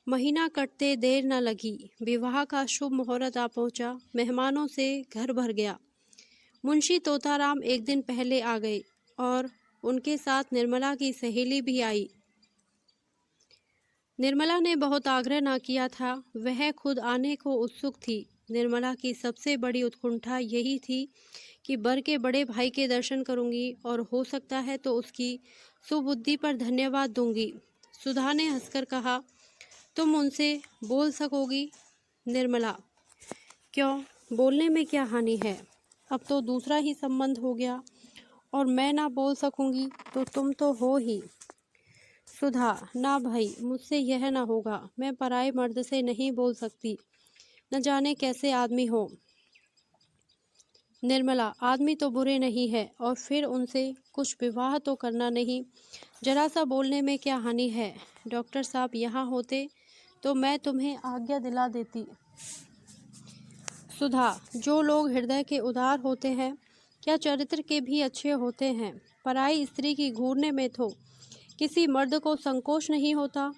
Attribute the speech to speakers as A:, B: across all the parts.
A: महीना कटते देर न लगी। विवाह का शुभ मुहूर्त आ पहुंचा। मेहमानों से घर भर गया। मुंशी तोताराम एक दिन पहले आ गए और उनके साथ निर्मला की सहेली भी आई। निर्मला ने बहुत आग्रह न किया था, वह खुद आने को उत्सुक थी। निर्मला की सबसे बड़ी उत्कंठा यही थी कि बर के बड़े भाई के दर्शन करूंगी और हो सकता है तो उसकी सुबुद्धि पर धन्यवाद दूंगी। सुधा ने हंसकर कहा, तुम उनसे बोल सकोगी? निर्मला, क्यों, बोलने में क्या हानि है? अब तो दूसरा ही संबंध हो गया और मैं ना बोल सकूंगी तो तुम तो हो ही। सुधा, ना भाई, मुझसे यह ना होगा। मैं पराये मर्द से नहीं बोल सकती, न जाने कैसे आदमी हो। निर्मला, आदमी तो बुरे नहीं है और फिर उनसे कुछ विवाह तो करना नहीं। जरा सा बोलने में क्या हानि है? डॉक्टर साहब यहाँ होते तो मैं तुम्हें आज्ञा दिला देती। सुधा, जो लोग हृदय के उदार होते हैं क्या चरित्र के भी अच्छे होते हैं? पराई स्त्री की घूरने में तो किसी मर्द को संकोच नहीं होता।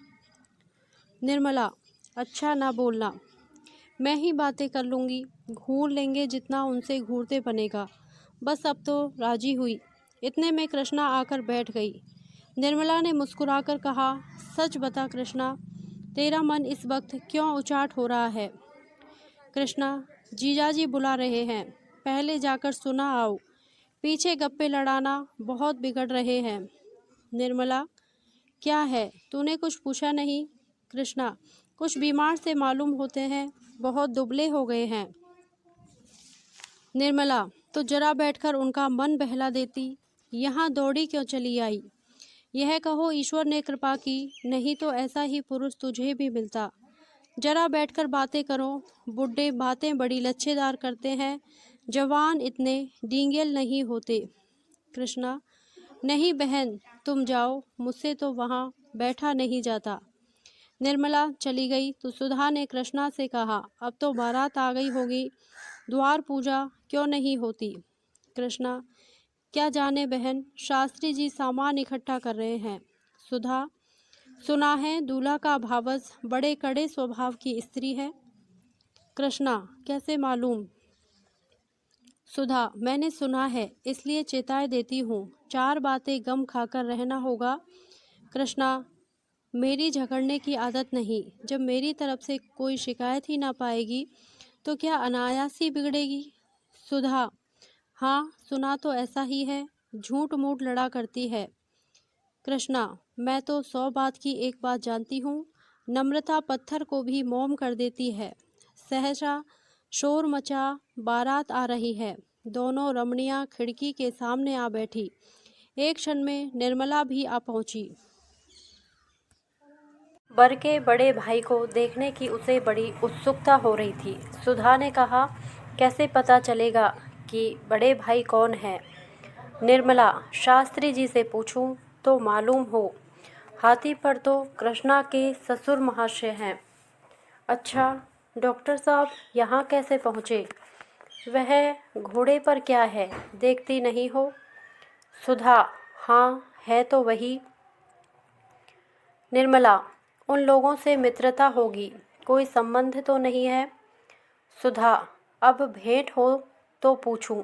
A: निर्मला, अच्छा ना बोलना, मैं ही बातें कर लूँगी। घूर लेंगे जितना उनसे घूरते बनेगा। बस अब तो राजी हुई। इतने में कृष्णा आकर बैठ गई। निर्मला ने मुस्कुराकर कहा, सच बता कृष्णा, तेरा मन इस वक्त क्यों उचाट हो रहा है? कृष्णा, जीजाजी बुला रहे हैं, पहले जाकर सुना आओ। पीछे गप्पे लड़ाना बहुत बिगड़ रहे हैं। निर्मला, क्या है, तूने कुछ पूछा नहीं? कृष्णा, कुछ बीमार से मालूम होते हैं, बहुत दुबले हो गए हैं। निर्मला, तो जरा बैठकर उनका मन बहला देती, यहाँ दौड़ी क्यों चली आई? यह कहो ईश्वर ने कृपा की, नहीं तो ऐसा ही पुरुष तुझे भी मिलता। जरा बैठकर बातें करो। बुढ़े बातें बड़ी लच्छेदार करते हैं, जवान इतने डींगेल नहीं होते। कृष्णा, नहीं बहन, तुम जाओ, मुझसे तो वहाँ बैठा नहीं जाता। निर्मला चली गई तो सुधा ने कृष्णा से कहा, अब तो बारात आ गई होगी, द्वार पूजा क्यों नहीं होती? कृष्णा, क्या जाने बहन, शास्त्री जी सामान इकट्ठा कर रहे हैं। सुधा, सुना है दूल्हा का भावस बड़े कड़े स्वभाव की स्त्री है। कृष्णा, कैसे मालूम? सुधा, मैंने सुना है, इसलिए चेताए देती हूँ, चार बातें गम खाकर रहना होगा। कृष्णा, मेरी झगड़ने की आदत नहीं। जब मेरी तरफ से कोई शिकायत ही ना पाएगी तो क्या अनायास ही बिगड़ेगी? सुधा, हाँ, सुना तो ऐसा ही है, झूठ मूठ लड़ा करती है। कृष्णा, मैं तो 100 बात की एक बात जानती हूँ, नम्रता पत्थर को भी मोम कर देती है। सहसा शोर मचा, बारात आ रही है। दोनों रमणियाँ खिड़की के सामने आ बैठी। एक क्षण में निर्मला भी आ पहुँची। बर के बड़े भाई को देखने की उसे बड़ी उत्सुकता हो रही थी। सुधा ने कहा, कैसे पता चलेगा कि बड़े भाई कौन है? निर्मला, शास्त्री जी से पूछूं तो मालूम हो। हाथी पर तो कृष्णा के ससुर महाशय हैं। अच्छा, डॉक्टर साहब यहाँ कैसे पहुँचे? वह घोड़े पर क्या है, देखती नहीं हो? सुधा, हाँ, है तो वही। निर्मला, उन लोगों से मित्रता होगी, कोई संबंध तो नहीं है? सुधा, अब भेंट हो तो पूछूं,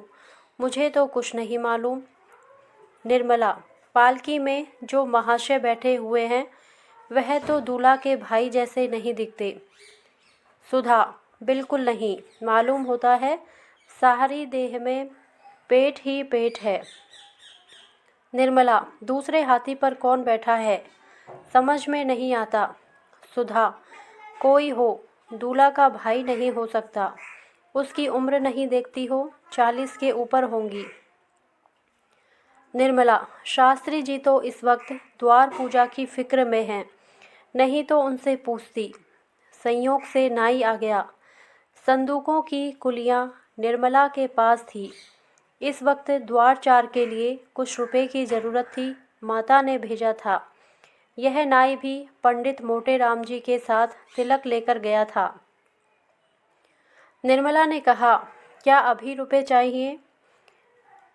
A: मुझे तो कुछ नहीं मालूम। निर्मला, पालकी में जो महाशय बैठे हुए हैं वह तो दूल्हा के भाई जैसे नहीं दिखते। सुधा, बिल्कुल नहीं, मालूम होता है सारी देह में पेट ही पेट है। निर्मला, दूसरे हाथी पर कौन बैठा है, समझ में नहीं आता। सुधा, कोई हो, दूल्हा का भाई नहीं हो सकता। उसकी उम्र नहीं देखती हो, 40 के ऊपर होंगी। निर्मला, शास्त्री जी तो इस वक्त द्वार पूजा की फिक्र में हैं, नहीं तो उनसे पूछती। संयोग से नाई आ गया। संदूकों की कुलियाँ निर्मला के पास थी। इस वक्त द्वार चार के लिए कुछ रुपए की ज़रूरत थी, माता ने भेजा था। यह नाई भी पंडित मोटे राम जी के साथ तिलक लेकर गया था। निर्मला ने कहा, क्या अभी रुपए चाहिए?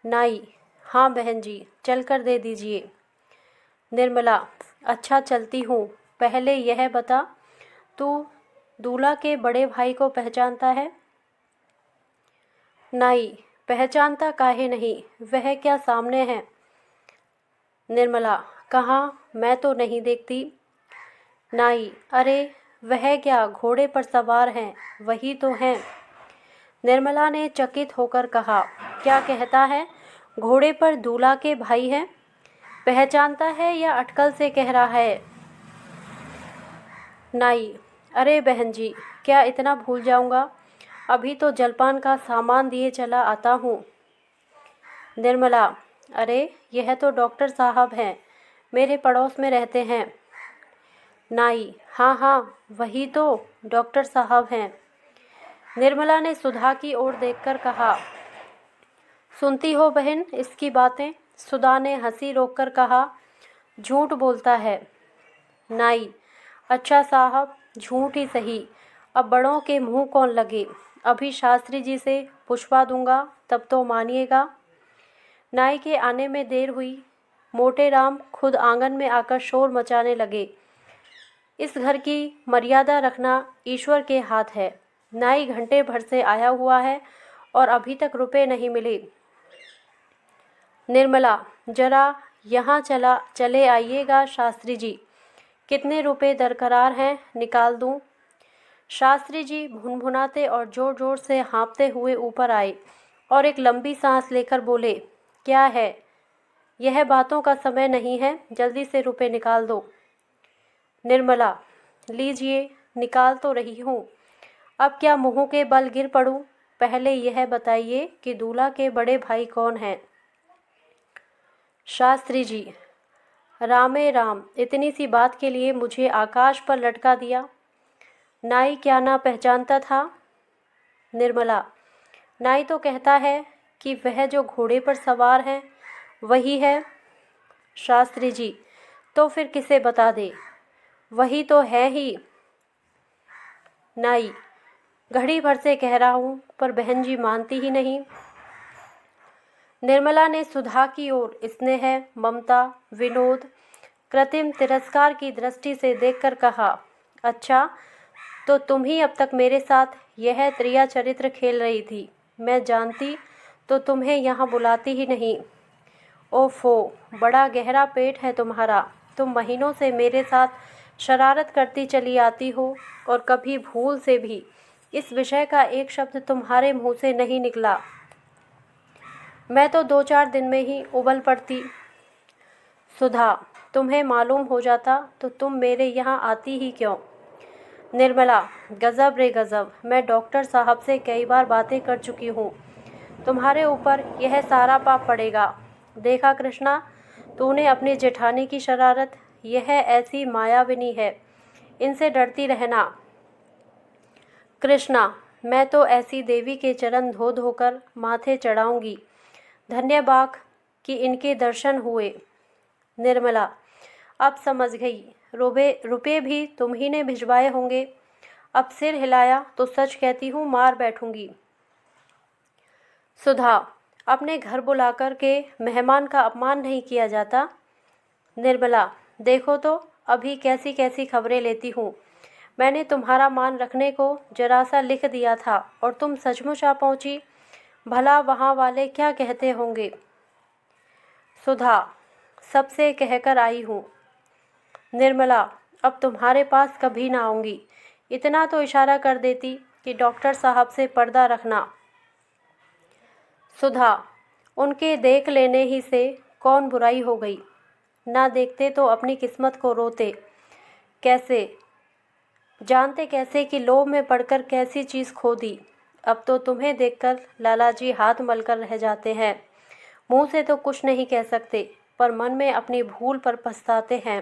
A: नाई, हाँ बहन जी, चलकर दे दीजिए। निर्मला, अच्छा चलती हूँ, पहले यह बता, तू दूल्हा के बड़े भाई को पहचानता है? नाई, पहचानता काहे नहीं, वह क्या सामने है? निर्मला, कहाँ, मैं तो नहीं देखती। नाई, अरे वह क्या घोड़े पर सवार हैं, वही तो हैं। निर्मला ने चकित होकर कहा, क्या कहता है? घोड़े पर दूल्हा के भाई हैं? पहचानता है या अटकल से कह रहा है? नाई, अरे बहन जी, क्या इतना भूल जाऊंगा? अभी तो जलपान का सामान दिए चला आता हूँ। निर्मला, अरे यह तो डॉक्टर साहब हैं, मेरे पड़ोस में रहते हैं। नाई, हाँ हाँ, वही तो डॉक्टर साहब हैं। निर्मला ने सुधा की ओर देखकर कहा, सुनती हो बहन इसकी बातें? सुधा ने हंसी रोककर कहा, झूठ बोलता है। नाई, अच्छा साहब, झूठ ही सही, अब बड़ों के मुंह कौन लगे। अभी शास्त्री जी से पुछवा दूंगा, तब तो मानिएगा। नाई के आने में देर हुई। मोटे राम खुद आंगन में आकर शोर मचाने लगे। इस घर की मर्यादा रखना ईश्वर के हाथ है। नाई घंटे भर से आया हुआ है और अभी तक रुपए नहीं मिले। निर्मला, जरा यहाँ चले आइएगा शास्त्री जी, कितने रुपए दरकरार हैं, निकाल दूं? शास्त्री जी भुनभुनाते और जोर जोर से हाँफते हुए ऊपर आए और एक लंबी सांस लेकर बोले, क्या है? यह बातों का समय नहीं है, जल्दी से रुपए निकाल दो। निर्मला, लीजिए, निकाल तो रही हूँ, अब क्या मुँह के बल गिर पड़ूं? पहले यह बताइए कि दूल्हा के बड़े भाई कौन हैं? शास्त्री जी, रामे राम, इतनी सी बात के लिए मुझे आकाश पर लटका दिया। नाई क्या ना पहचानता था? निर्मला, नाई तो कहता है कि वह जो घोड़े पर सवार है वही है। शास्त्री जी, तो फिर किसे बता दे, वही तो है ही। नाई, घड़ी भर से कह रहा हूँ पर बहन जी मानती ही नहीं। निर्मला ने सुधा की ओर स्नेह, ममता, विनोद, कृत्रिम तिरस्कार की दृष्टि से देखकर कहा, अच्छा तो तुम ही अब तक मेरे साथ यह त्रिया चरित्र खेल रही थी। मैं जानती तो तुम्हें यहाँ बुलाती ही नहीं। ओफो, बड़ा गहरा पेट है तुम्हारा। तुम महीनों से मेरे साथ शरारत करती चली आती हो और कभी भूल से भी इस विषय का एक शब्द तुम्हारे मुंह से नहीं निकला। मैं तो 2-4 दिन में ही उबल पड़ती। सुधा, तुम्हें मालूम हो जाता तो तुम मेरे यहाँ आती ही क्यों? निर्मला, गज़ब रे गज़ब, मैं डॉक्टर साहब से कई बार बातें कर चुकी हूँ। तुम्हारे ऊपर यह सारा पाप पड़ेगा। देखा कृष्णा, तूने अपनी जेठानी की शरारत, यह ऐसी मायाविनी है, इनसे डरती रहना। कृष्णा, मैं तो ऐसी देवी के चरण धो धोकर माथे चढ़ाऊंगी, धन्यवाद कि इनके दर्शन हुए। निर्मला, अब समझ गई, रुपए भी तुम ही ने भिजवाए होंगे। अब सिर हिलाया तो सच कहती हूँ मार बैठूंगी। सुधा, अपने घर बुलाकर के मेहमान का अपमान नहीं किया जाता। निर्मला, देखो तो अभी कैसी कैसी खबरें लेती हूँ। मैंने तुम्हारा मान रखने को जरा सा लिख दिया था और तुम सचमुच आ पहुँची। भला वहाँ वाले क्या कहते होंगे? सुधा, सबसे कहकर आई हूँ। निर्मला, अब तुम्हारे पास कभी ना आऊँगी। इतना तो इशारा कर देती कि डॉक्टर साहब से पर्दा रखना। सुधा, उनके देख लेने ही से कौन बुराई हो गई? ना देखते तो अपनी किस्मत को रोते। कैसे जानते कैसे कि लोभ में पड़कर कैसी चीज़ खो दी। अब तो तुम्हें देखकर लालाजी हाथ मलकर रह जाते हैं। मुंह से तो कुछ नहीं कह सकते पर मन में अपनी भूल पर पछताते हैं।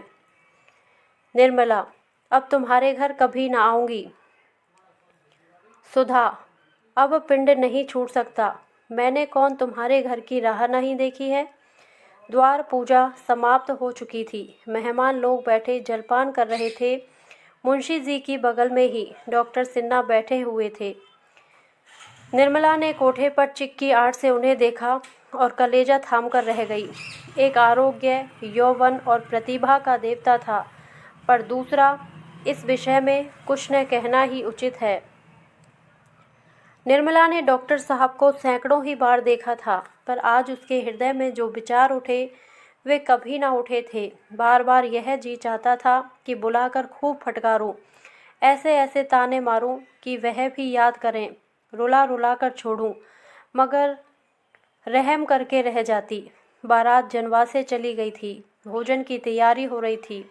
A: निर्मला, अब तुम्हारे घर कभी ना आऊँगी। सुधा, अब पिंड नहीं छूट सकता। मैंने कौन तुम्हारे घर की राह नहीं देखी है। द्वार पूजा समाप्त हो चुकी थी। मेहमान लोग बैठे जलपान कर रहे थे। मुंशी जी की बगल में ही डॉक्टर सिन्हा बैठे हुए थे। निर्मला ने कोठे पर चिक्की आड़ से उन्हें देखा और कलेजा थाम कर रह गई। एक आरोग्य, यौवन और प्रतिभा का देवता था, पर दूसरा इस विषय में कुछ न कहना ही उचित है। निर्मला ने डॉक्टर साहब को सैकड़ों ही बार देखा था, पर आज उसके हृदय में जो विचार उठे वे कभी ना उठे थे। बार बार यह जी चाहता था कि बुलाकर खूब फटकारूं, ऐसे ऐसे ताने मारूं कि वह भी याद करें, रुला रुला कर छोड़ूं, मगर रहम करके रह जाती। बारात जनवासे चली गई थी, भोजन की तैयारी हो रही थी।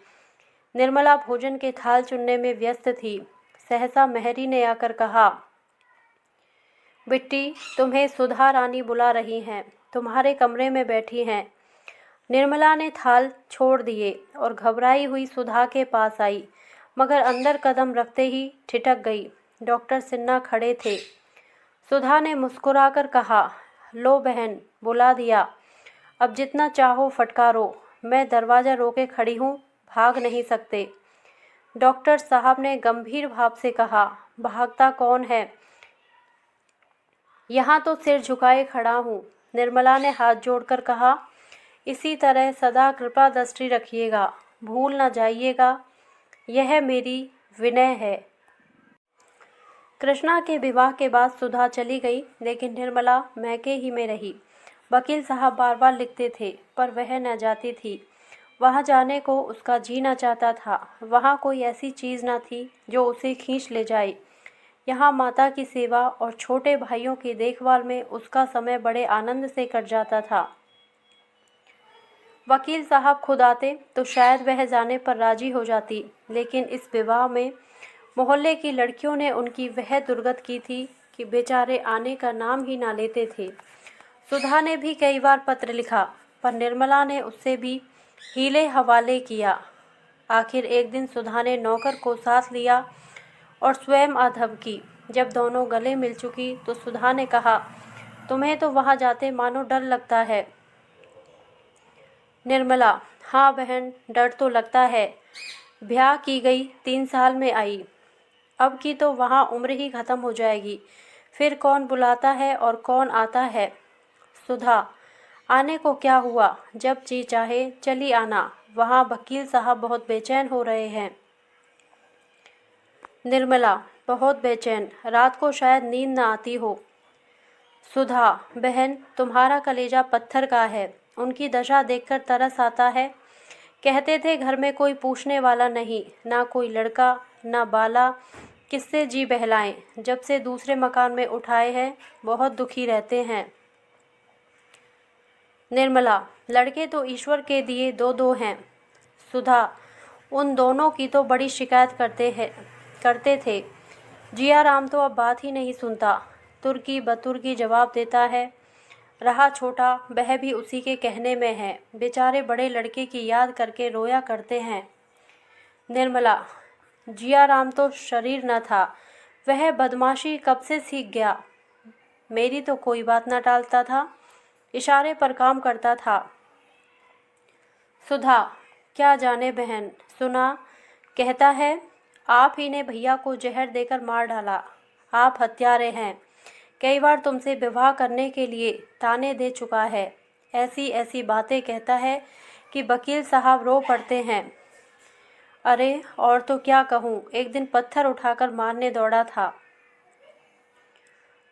A: निर्मला भोजन के थाल चुनने में व्यस्त थी। सहसा मेहरी ने आकर कहा, बिट्टी, तुम्हें सुधा रानी बुला रही हैं, तुम्हारे कमरे में बैठी हैं। निर्मला ने थाल छोड़ दिए और घबराई हुई सुधा के पास आई, मगर अंदर कदम रखते ही ठिठक गई। डॉक्टर सिन्हा खड़े थे। सुधा ने मुस्कुराकर कहा, लो बहन, बुला दिया, अब जितना चाहो फटकारो, मैं दरवाज़ा रोके खड़ी हूँ, भाग नहीं सकते। डॉक्टर साहब ने गंभीर भाव से कहा, भागता कौन है, यहाँ तो सिर झुकाए खड़ा हूँ। निर्मला ने हाथ जोड़कर कहा, इसी तरह सदा कृपा दृष्टि रखिएगा, भूल न जाइएगा, यह मेरी विनय है। कृष्णा के विवाह के बाद सुधा चली गई, लेकिन निर्मला मैके ही में रही। वकील साहब बार बार लिखते थे, पर वह न जाती थी। वहाँ जाने को उसका जी न चाहता था। वहाँ कोई ऐसी चीज़ न थी जो उसे खींच ले जाए। यहाँ माता की सेवा और छोटे भाइयों की देखभाल में उसका समय बड़े आनंद से कट जाता था। वकील साहब खुद आते तो शायद वह जाने पर राजी हो जाती, लेकिन इस विवाह में मोहल्ले की लड़कियों ने उनकी वह दुर्गत की थी कि बेचारे आने का नाम ही ना लेते थे। सुधा ने भी कई बार पत्र लिखा, पर निर्मला ने उससे भी हीले हवाले किया। आखिर एक दिन सुधा ने नौकर को साथ लिया और स्वयं आ धमकी। जब दोनों गले मिल चुकी तो सुधा ने कहा, तुम्हें तो वहाँ जाते मानो डर लगता है। निर्मला, हाँ बहन, डर तो लगता है। ब्याह की गई 3 साल में आई, अब की तो वहाँ उम्र ही ख़त्म हो जाएगी, फिर कौन बुलाता है और कौन आता है। सुधा, आने को क्या हुआ, जब जी चाहे चली आना, वहाँ वकील साहब बहुत बेचैन हो रहे हैं। निर्मला, बहुत बेचैन, रात को शायद नींद न आती हो। सुधा, बहन, तुम्हारा कलेजा पत्थर का है, उनकी दशा देखकर तरस आता है। कहते थे घर में कोई पूछने वाला नहीं, ना कोई लड़का ना बाला, किससे जी बहलाएं। जब से दूसरे मकान में उठाए हैं, बहुत दुखी रहते हैं। निर्मला, लड़के तो ईश्वर के दिए 2-2 हैं। सुधा, उन दोनों की तो बड़ी शिकायत करते थे। जिया राम तो अब बात ही नहीं सुनता, तुर्की बतुर्की जवाब देता है। रहा छोटा, वह भी उसी के कहने में है। बेचारे बड़े लड़के की याद करके रोया करते हैं। निर्मला, जिया राम तो शरीर न था, वह बदमाशी कब से सीख गया। मेरी तो कोई बात न टालता था, इशारे पर काम करता था। सुधा, क्या जाने बहन, सुना, कहता है आप ही ने भैया को जहर देकर मार डाला, आप हत्यारे हैं। कई बार तुमसे विवाह करने के लिए ताने दे चुका है। ऐसी ऐसी बातें कहता है कि वकील साहब रो पड़ते हैं। अरे और तो क्या कहूँ, एक दिन पत्थर उठाकर मारने दौड़ा था।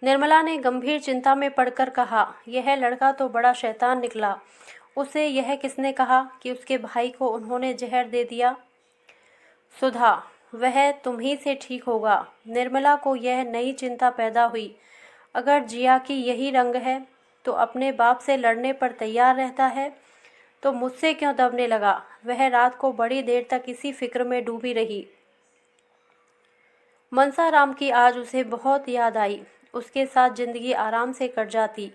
A: निर्मला ने गंभीर चिंता में पड़कर कहा, यह लड़का तो बड़ा शैतान निकला। उसे यह किसने कहा कि उसके भाई को उन्होंने जहर दे दिया। सुधा, वह तुम ही से ठीक होगा। निर्मला को यह नई चिंता पैदा हुई, अगर जिया की यही रंग है तो अपने बाप से लड़ने पर तैयार रहता है, तो मुझसे क्यों दबने लगा। वह रात को बड़ी देर तक इसी फिक्र में डूबी रही। मनसाराम की आज उसे बहुत याद आई। उसके साथ जिंदगी आराम से कट जाती।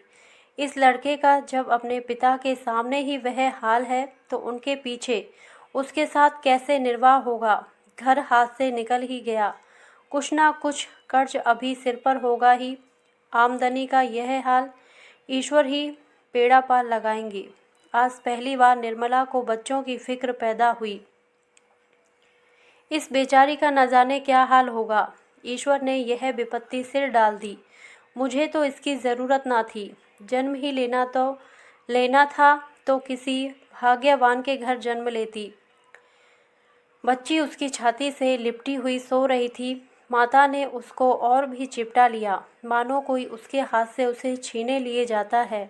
A: इस लड़के का जब अपने पिता के सामने ही वह हाल है, तो उनके पीछे उसके साथ कैसे निर्वाह होगा। घर हाथ से निकल ही गया, कुछ ना कुछ कर्ज अभी सिर पर होगा ही। आमदनी का यह हाल, ईश्वर ही बेड़ा पार लगाएंगे। आज पहली बार निर्मला को बच्चों की फिक्र पैदा हुई। इस बेचारी का न जाने क्या हाल होगा। ईश्वर ने यह विपत्ति सिर डाल दी। मुझे तो इसकी ज़रूरत ना थी। जन्म ही लेना था तो किसी भाग्यवान के घर जन्म लेती। बच्ची उसकी छाती से लिपटी हुई सो रही थी। माता ने उसको और भी चिपटा लिया, मानो कोई उसके हाथ से उसे छीने लिए जाता है।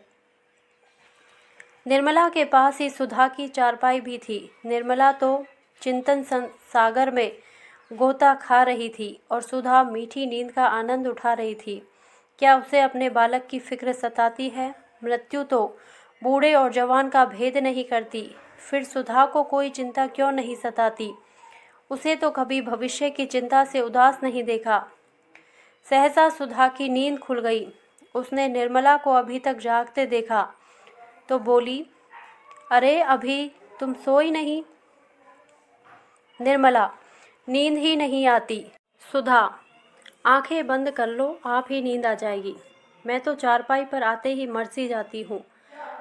A: निर्मला के पास ही सुधा की चारपाई भी थी। निर्मला तो चिंतन सागर में गोता खा रही थी और सुधा मीठी नींद का आनंद उठा रही थी। क्या उसे अपने बालक की फिक्र सताती है? मृत्यु तो बूढ़े और जवान का भेद नहीं करती, फिर सुधा को कोई चिंता क्यों नहीं सताती? उसे तो कभी भविष्य की चिंता से उदास नहीं देखा। सहसा सुधा की नींद खुल गई। उसने निर्मला को अभी तक जागते देखा तो बोली, अरे अभी तुम सोई नहीं? निर्मला, नींद ही नहीं आती। सुधा, आंखें बंद कर लो, आप ही नींद आ जाएगी। मैं तो चारपाई पर आते ही मर सी जाती हूँ।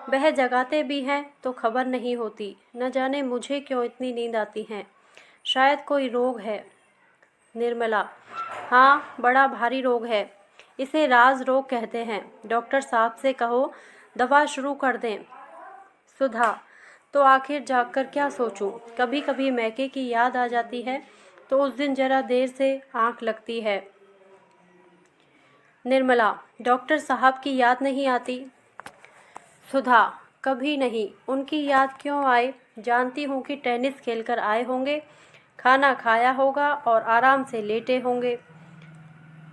A: वह जगाते भी हैं तो खबर नहीं होती। न जाने मुझे क्यों इतनी नींद आती है, शायद कोई रोग है। निर्मला, हाँ, बड़ा भारी रोग है। इसे राज रोग कहते हैं। डॉक्टर साहब से कहो दवा शुरू कर दें। सुधा, तो आखिर जागकर क्या सोचूं? कभी कभी मैके की याद आ जाती है तो उस दिन जरा देर से आंख लगती है। निर्मला, डॉक्टर साहब की याद नहीं आती? सुधा, कभी नहीं। उनकी याद क्यों आए? जानती हूँ कि टेनिस खेलकर आए होंगे, खाना खाया होगा और आराम से लेटे होंगे।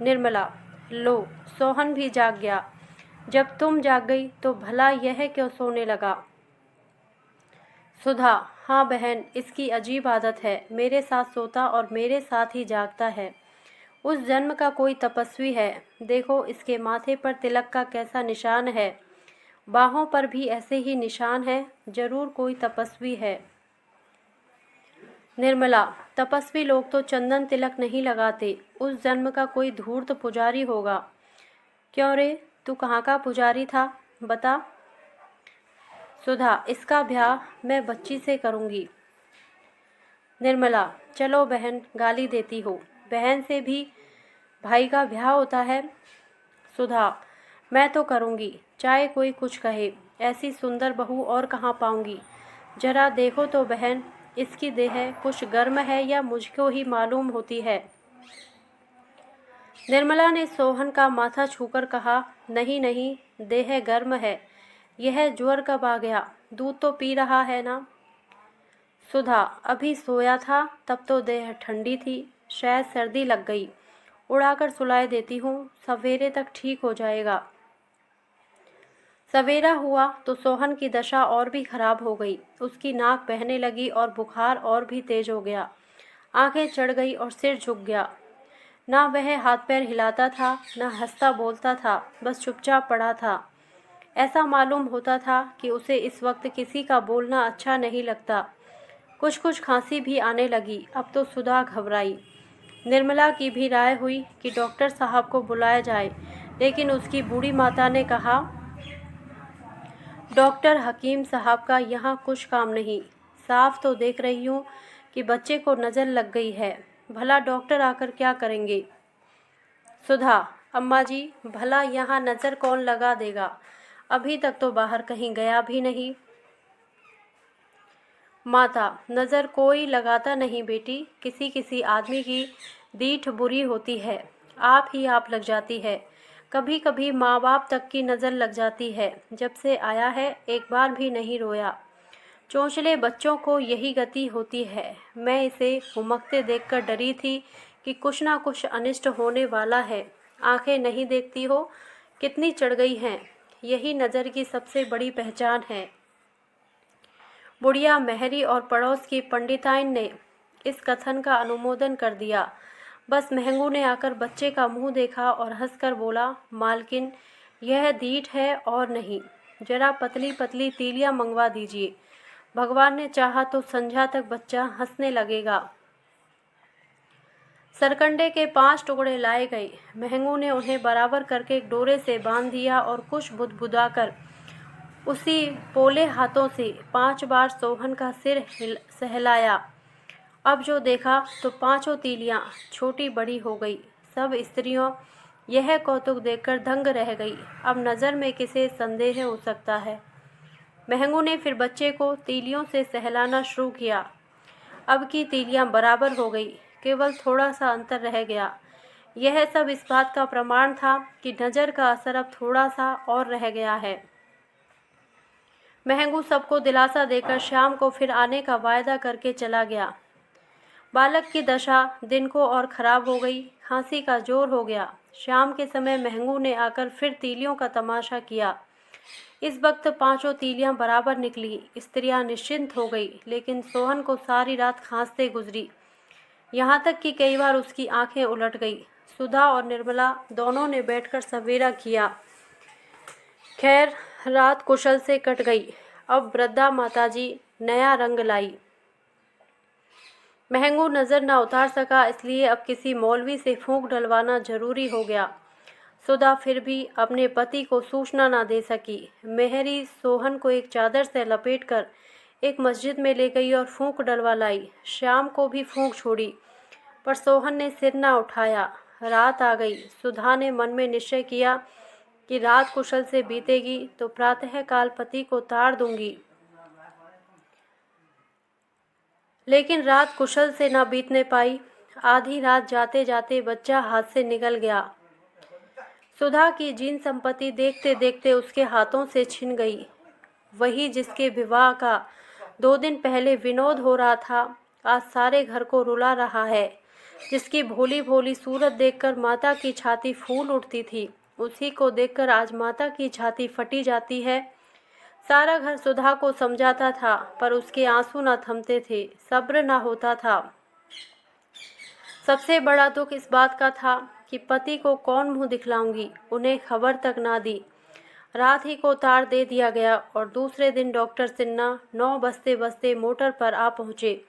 A: निर्मला, लो, सोहन भी जाग गया। जब तुम जाग गई तो भला यह क्यों सोने लगा? सुधा, हाँ बहन, इसकी अजीब आदत है। मेरे साथ सोता और मेरे साथ ही जागता है। उस जन्म का कोई तपस्वी है। देखो इसके माथे पर तिलक का कैसा निशान है, बाहों पर भी ऐसे ही निशान है। जरूर कोई तपस्वी है। निर्मला, तपस्वी लोग तो चंदन तिलक नहीं लगाते। उस जन्म का कोई धूर्त पुजारी होगा। क्यों रे, तू कहाँ का पुजारी था, बता? सुधा, इसका ब्याह मैं बच्ची से करूँगी। निर्मला, चलो बहन, गाली देती हो। बहन से भी भाई का ब्याह होता है। सुधा, मैं तो करूँगी, चाहे कोई कुछ कहे। ऐसी सुंदर बहू और कहाँ पाऊँगी? जरा देखो तो बहन, इसकी देह कुछ गर्म है या मुझको ही मालूम होती है? निर्मला ने सोहन का माथा छूकर कहा, नहीं नहीं, देह गर्म है। यह ज्वर कब आ गया? दूध तो पी रहा है ना? सुधा, अभी सोया था, तब तो देह ठंडी थी, शायद सर्दी लग गई। उड़ाकर सुलाए देती हूँ, सवेरे तक ठीक हो जाएगा। सवेरा हुआ तो सोहन की दशा और भी खराब हो गई। उसकी नाक बहने लगी और बुखार और भी तेज हो गया। आंखें चढ़ गई और सिर झुक गया। ना वह हाथ पैर हिलाता था, ना हंसता बोलता था, बस चुपचाप पड़ा था। ऐसा मालूम होता था कि उसे इस वक्त किसी का बोलना अच्छा नहीं लगता। कुछ कुछ खांसी भी आने लगी। अब तो सुधा घबराई। निर्मला की भी राय हुई कि डॉक्टर साहब को बुलाया जाए, लेकिन उसकी बूढ़ी माता ने कहा, डॉक्टर हकीम साहब का यहाँ कुछ काम नहीं। साफ तो देख रही हूँ कि बच्चे को नज़र लग गई है। भला डॉक्टर आकर क्या करेंगे? सुधा, अम्मा जी, भला यहाँ नज़र कौन लगा देगा? अभी तक तो बाहर कहीं गया भी नहीं। माता, नज़र कोई लगाता नहीं बेटी, किसी किसी आदमी की दीठ बुरी होती है, आप ही आप लग जाती है। कभी कभी माँ बाप तक की नज़र लग जाती है। जब से आया है एक बार भी नहीं रोया। चोंचले बच्चों को यही गति होती है। मैं इसे हुमकते देखकर डरी थी कि कुछ ना कुछ अनिष्ट होने वाला है। आंखें नहीं देखती हो, कितनी चढ़ गई हैं। यही नज़र की सबसे बड़ी पहचान है। बुढ़िया मेहरी और पड़ोस की पंडिताइन ने इस कथन का अनुमोदन कर दिया। बस महंगू ने आकर बच्चे का मुंह देखा और हंसकर बोला, मालकिन, यह दीठ है और नहीं। जरा पतली पतली तीलियां मंगवा दीजिए। भगवान ने चाहा तो संध्या तक बच्चा हंसने लगेगा। सरकंडे के 5 टुकड़े लाए गए। महंगू ने उन्हें बराबर करके एक डोरे से बांध दिया और कुछ बुदबुदाकर उसी पोले हाथों से 5 बार सोहन का सिर सहलाया। अब जो देखा तो 5 तीलियां छोटी बड़ी हो गई। सब स्त्रियों यह कौतुक देखकर दंग रह गई। अब नज़र में किसे संदेह हो सकता है। महंगू ने फिर बच्चे को तीलियों से सहलाना शुरू किया। अब की तीलियां बराबर हो गई, केवल थोड़ा सा अंतर रह गया। यह सब इस बात का प्रमाण था कि नज़र का असर अब थोड़ा सा और रह गया है। महंगू सबको दिलासा देकर श्याम को फिर आने का वायदा करके चला गया। बालक की दशा दिन को और खराब हो गई, खांसी का जोर हो गया। शाम के समय महंगू ने आकर फिर तीलियों का तमाशा किया। इस वक्त पांचों तीलियां बराबर निकली। स्त्रियां निश्चिंत हो गई, लेकिन सोहन को सारी रात खांसते गुजरी, यहाँ तक कि कई बार उसकी आंखें उलट गई। सुधा और निर्मला दोनों ने बैठकर सवेरा किया। खैर, रात कुशल से कट गई। अब वृद्धा माताजी नया रंग लाई। महंगू नज़र न उतार सका, इसलिए अब किसी मौलवी से फूंक डलवाना जरूरी हो गया। सुधा फिर भी अपने पति को सूचना न दे सकी। मेहरी सोहन को एक चादर से लपेटकर एक मस्जिद में ले गई और फूंक डलवा लाई। श्याम को भी फूंक छोड़ी, पर सोहन ने सिर न उठाया। रात आ गई। सुधा ने मन में निश्चय किया कि रात कुशल से बीतेगी तो प्रातःकाल पति को तार दूंगी। लेकिन रात कुशल से न बीतने पाई। आधी रात जाते जाते बच्चा हाथ से निकल गया। सुधा की जीन संपत्ति देखते देखते उसके हाथों से छिन गई। वही जिसके विवाह का 2 दिन पहले विनोद हो रहा था, आज सारे घर को रुला रहा है। जिसकी भोली भोली सूरत देखकर माता की छाती फूल उठती थी, उसी को देखकर आज माता की छाती फटी जाती है। सारा घर सुधा को समझाता था, पर उसके आंसू न थमते थे, सब्र न होता था। सबसे बड़ा दुख इस बात का था कि पति को कौन मुंह दिखलाऊंगी, उन्हें खबर तक ना दी। रात ही को तार दे दिया गया और दूसरे दिन डॉक्टर सिन्हा 9 बजते बजते मोटर पर आ पहुँचे।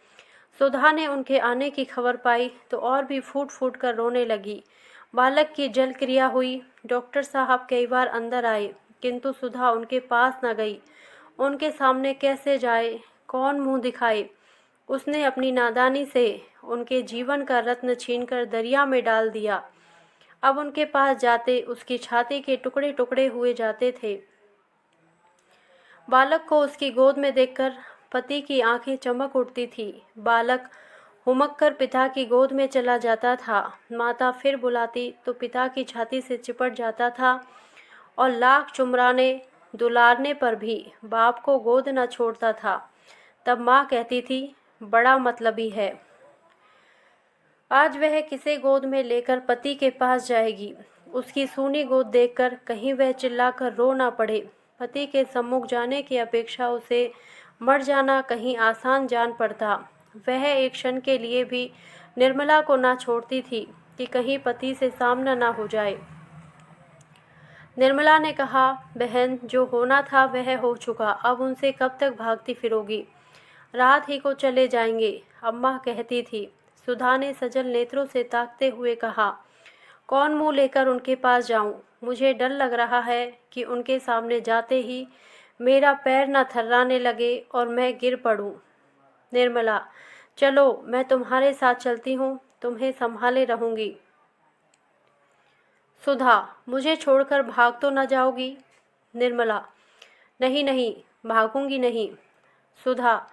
A: सुधा ने उनके आने की खबर पाई तो और भी फूट फूट कर रोने लगी। बालक की जल क्रिया हुई। डॉक्टर साहब कई बार अंदर आए, किंतु सुधा उनके पास न गई। उनके सामने कैसे जाए, कौन मुंह दिखाए। उसने अपनी नादानी से उनके जीवन का रत्न छीनकर दरिया में डाल दिया। अब उनके पास जाते उसकी छाती के टुकड़े टुकड़े हुए जाते थे। बालक को उसकी गोद में देखकर पति की आंखें चमक उठती थी। बालक हुमक कर पिता की गोद में चला जाता था। माता फिर बुलाती तो पिता की छाती से चिपट जाता था और लाख चुमराने दुलारने पर भी बाप को गोद न छोड़ता था। तब माँ कहती थी, बड़ा मतलबी है। आज वह किसे गोद में लेकर पति के पास जाएगी। उसकी सूनी गोद देखकर कहीं वह चिल्लाकर रो ना पड़े। पति के सम्मुख जाने की अपेक्षा उसे मर जाना कहीं आसान जान पड़ता। वह एक क्षण के लिए भी निर्मला को ना छोड़ती थी कि कहीं पति से सामना ना हो जाए। निर्मला ने कहा, बहन, जो होना था वह हो चुका, अब उनसे कब तक भागती फिरोगी। रात ही को चले जाएंगे, अम्मा कहती थी। सुधा ने सजल नेत्रों से ताकते हुए कहा, कौन मुंह लेकर उनके पास जाऊं। मुझे डर लग रहा है कि उनके सामने जाते ही मेरा पैर न थर्राने लगे और मैं गिर पड़ूं। निर्मला, चलो, मैं तुम्हारे साथ चलती हूँ, तुम्हें संभाले रहूंगी। सुधा, मुझे छोड़कर भाग तो न जाओगी। निर्मला, नहीं नहीं, भागूंगी नहीं। सुधा,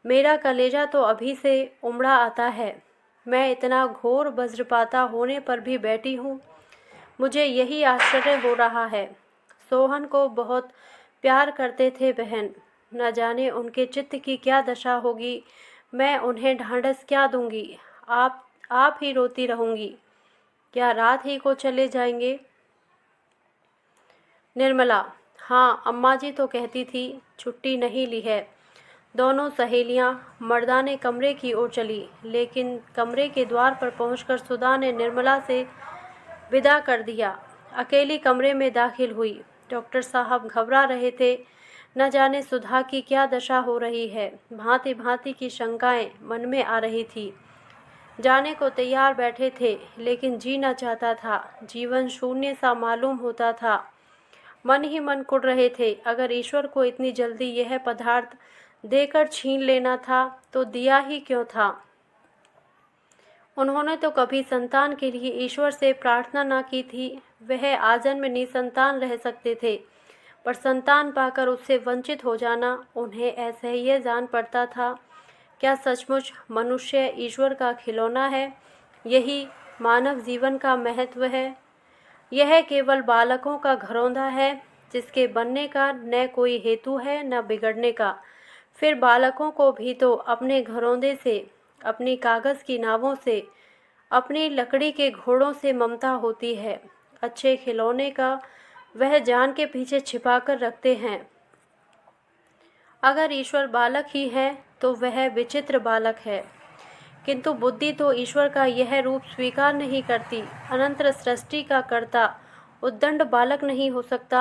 A: मेरा कलेजा तो अभी से उमड़ा आता है। मैं इतना घोर वज्रपाता होने पर भी बैठी हूँ। मुझे यही आश्चर्य हो रहा है। सोहन को बहुत प्यार करते थे बहन, न जाने उनके चित्त की क्या दशा होगी। मैं उन्हें ढांढस क्या दूंगी। आप ही रोती रहूंगी। क्या रात ही को चले जाएंगे। निर्मला, हाँ, अम्मा जी तो कहती थी छुट्टी नहीं ली है। दोनों सहेलियां मर्दाने कमरे की ओर चली, लेकिन कमरे के द्वार पर पहुंचकर सुधा ने निर्मला से विदा कर दिया। अकेली कमरे में दाखिल हुई। डॉक्टर साहब घबरा रहे थे। न जाने सुधा की क्या दशा हो रही है। भांति भांति की शंकाएं मन में आ रही थी। जाने को तैयार बैठे थे, लेकिन जीना चाहता था। जीवन शून्य सा मालूम होता था। मन ही मन कुढ़ रहे थे, अगर ईश्वर को इतनी जल्दी यह पदार्थ देकर छीन लेना था तो दिया ही क्यों था। उन्होंने तो कभी संतान के लिए ईश्वर से प्रार्थना न की थी। वह आजन्म निसंतान रह सकते थे, पर संतान पाकर उससे वंचित हो जाना उन्हें असह्य जान पड़ता था। क्या सचमुच मनुष्य ईश्वर का खिलौना है? यही मानव जीवन का महत्व है। यह केवल बालकों का घरौंदा है, जिसके बनने का न कोई हेतु है न बिगड़ने का। फिर बालकों को भी तो अपने घरौंदे से, अपनी कागज़ की नावों से, अपनी लकड़ी के घोड़ों से ममता होती है। अच्छे खिलौने का वह जान के पीछे छिपा कर रखते हैं। अगर ईश्वर बालक ही है तो वह विचित्र बालक है, किंतु बुद्धि तो ईश्वर का यह रूप स्वीकार नहीं करती। अनंत सृष्टि का कर्ता उद्दंड बालक नहीं हो सकता।